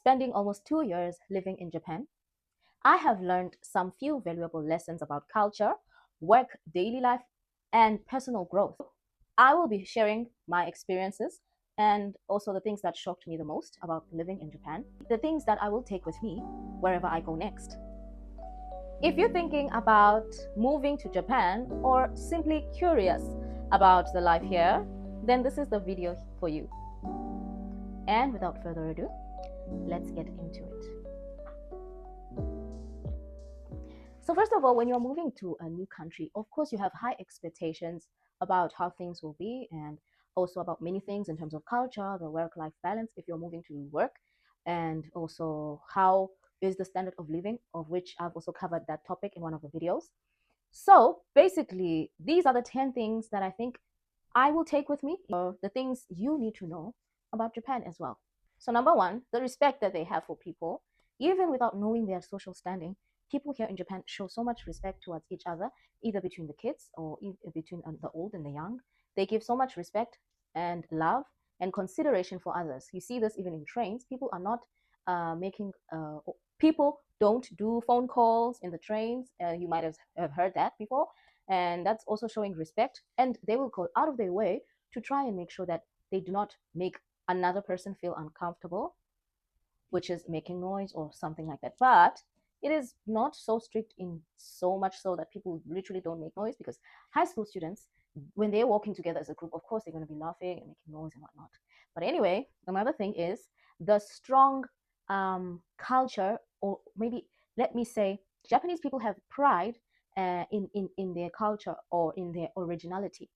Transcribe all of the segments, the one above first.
spending almost 2 years living in Japan, I have learned some few valuable lessons about culture, work, daily life, and personal growth. I will be sharing my experiences and also the things that shocked me the most about living in Japan, the things that I will take with me wherever I go next. If you're thinking about moving to Japan or simply curious about the life here, then this is the video for you. And without further ado, let's get into it. So first of all, when you're moving to a new country, of course you have high expectations about how things will be and also about many things in terms of culture, the work-life balance if you're moving to work, and also how is the standard of living, of which I've also covered that topic in one of the videos. So basically, these are the 10 things that I think I will take with me, or the things you need to know about Japan as well. So number one, the respect that they have for people, even without knowing their social standing. People here in Japan show so much respect towards each other, either between the kids or between the old and the young. They give so much respect and love and consideration for others. You see this even in trains. People are not people don't do phone calls in the trains. You might have heard that before. And that's also showing respect. And they will go out of their way to try and make sure that they do not make another person feel uncomfortable, which is making noise or something like that. But it is not so strict, in so much so that people literally don't make noise, because high school students, when they're walking together as a group, of course they're going to be laughing and making noise and whatnot. But anyway, another thing is the strong culture, or maybe let me say, Japanese people have pride in their culture or in their originality.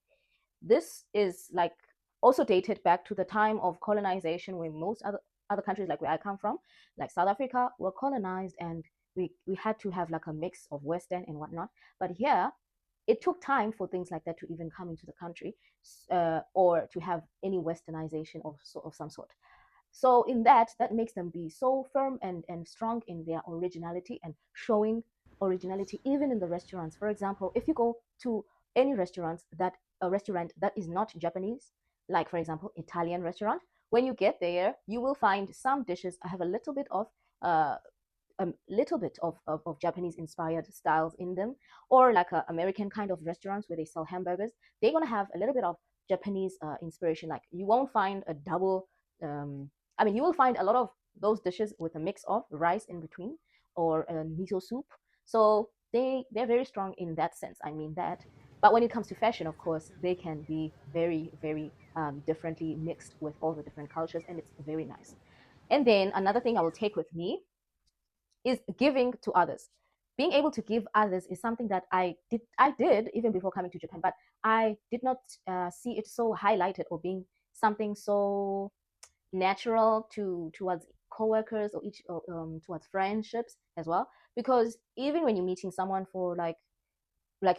This is like also dated back to the time of colonization, where most other countries, like where I come from, like South Africa, were colonized, and we had to have like a mix of Western and whatnot. But here, it took time for things like that to even come into the country, or to have any westernization of some sort. So in that makes them be so firm and strong in their originality and showing originality even in the restaurants. For example, if you go to any restaurants that a restaurant that is not Japanese, like for example Italian restaurant, when you get there, you will find some dishes have uh, a little bit of Japanese inspired styles in them, or like a American kind of restaurants where they sell hamburgers. They're gonna have a little bit of Japanese inspiration. Like you won't find a double. You will find a lot of those dishes with a mix of rice in between or miso soup. So they're very strong in that sense. I mean that. But when it comes to fashion, of course, they can be very differently mixed with all the different cultures, and it's very nice. And then another thing I will take with me is giving to others. Being able to give others is something that I did even before coming to Japan, but I did not see it so highlighted or being something so natural towards coworkers or towards friendships as well. Because even when you're meeting someone for like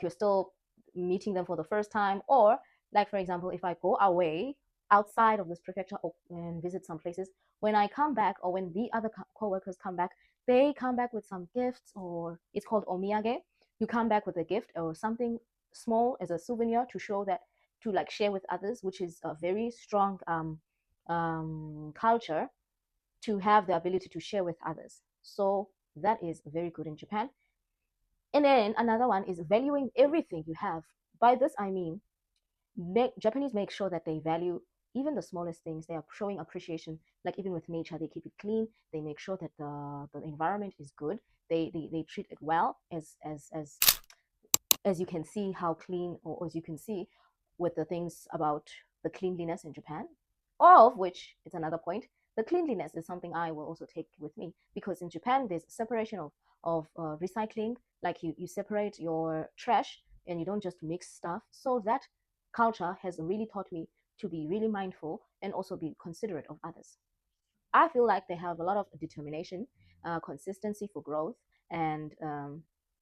you're still meeting them for the first time, or like for example, if I go away outside of this prefecture and visit some places, when I come back, or when the other co-workers come back, they come back with some gifts, or it's called omiyage. You come back with a gift or something small as a souvenir to show that, to like share with others, which is a very strong culture, to have the ability to share with others. So that is very good in Japan. And then another one is valuing everything you have. By this, I mean, Japanese make sure that they value even the smallest things. They are showing appreciation. Like even with nature, they keep it clean. They make sure that the environment is good. They treat it well, as you can see how clean, or as you can see with the things about the cleanliness in Japan. All of which is another point. The cleanliness is something I will also take with me, because in Japan there's separation of recycling. Like you separate your trash and you don't just mix stuff. So that culture has really taught me to be really mindful and also be considerate of others. I feel like they have a lot of determination, consistency for growth, and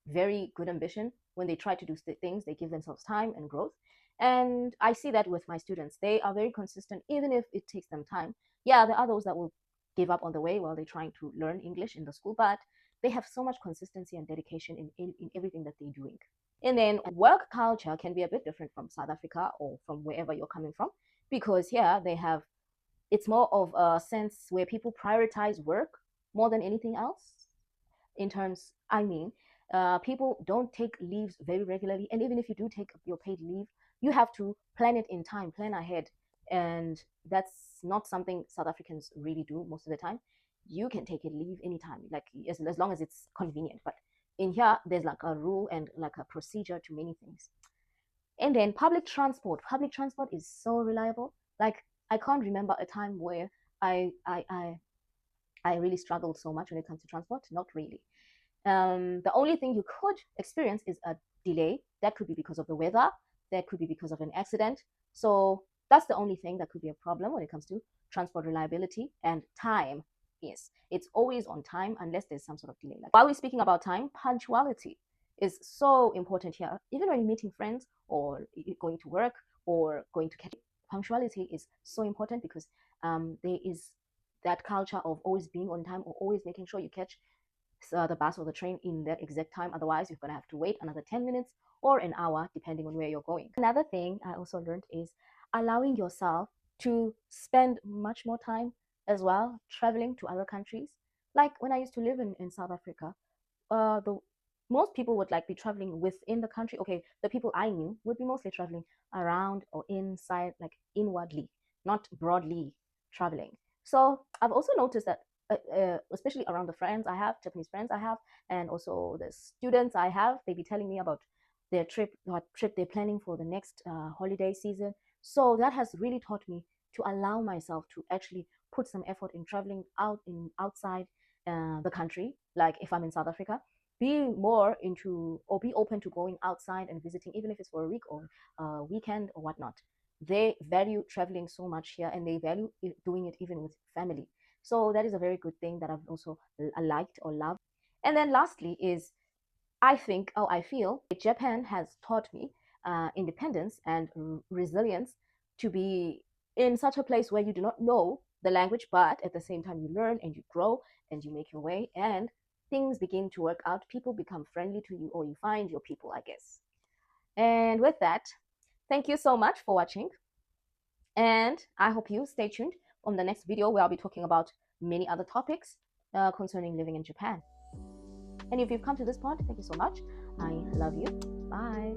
very good ambition. When they try to do things, they give themselves time and growth. And I see that with my students. They are very consistent, even if it takes them time. Yeah, there are those that will give up on the way while they're trying to learn English in the school, but they have so much consistency and dedication in everything that they're doing. And then work culture can be a bit different from South Africa or from wherever you're coming from, because here they have It's more of a sense where people prioritize work more than anything else. In terms, I mean, people don't take leaves very regularly, and even if you do take your paid leave, you have to plan it in time, plan ahead, and that's not something South Africans really do most of the time. You can take a leave anytime, like as long as it's convenient. But in here, there's like a rule and like a procedure to many things. And then public transport. Public transport is so reliable. Like I can't remember a time where I I I, I really struggled so much when it comes to transport. Not really. The only thing you could experience is a delay. That could be because of the weather. That could be because of an accident. So that's the only thing that could be a problem when it comes to transport reliability and time. Yes, it's always on time unless there's some sort of delay. Like while we're speaking about time, punctuality is so important here. Even when you're meeting friends or going to work or going to catch, punctuality is so important because there is that culture of always being on time or always making sure you catch the bus or the train in that exact time. Otherwise, you're going to have to wait another 10 minutes or an hour, depending on where you're going. Another thing I also learned is allowing yourself to spend much more time as well traveling to other countries. Like when I used to live in South Africa, the most people would like be traveling within the country. Okay, the people I knew would be mostly traveling around or inside, like inwardly, not broadly traveling. So I've also noticed that, especially around the friends I have, Japanese friends I have, and also the students I have, they be telling me about their trip, what trip they're planning for the next holiday season. So that has really taught me to allow myself to actually put some effort in traveling outside the country. Like if I'm in South Africa, be more into or be open to going outside and visiting, even if it's for a week or a weekend or whatnot. They value traveling so much here, and they value doing it even with family. So that is a very good thing that I've also liked or loved. And then lastly is, I think, oh, I feel Japan has taught me independence and resilience, to be in such a place where you do not know the language, but at the same time you learn and you grow and you make your way and things begin to work out. People become friendly to you, or you find your people, I guess. And with that, thank you so much for watching. And I hope you stay tuned on the next video where I'll be talking about many other topics concerning living in Japan. And if you've come to this point, thank you so much. I love you. Bye.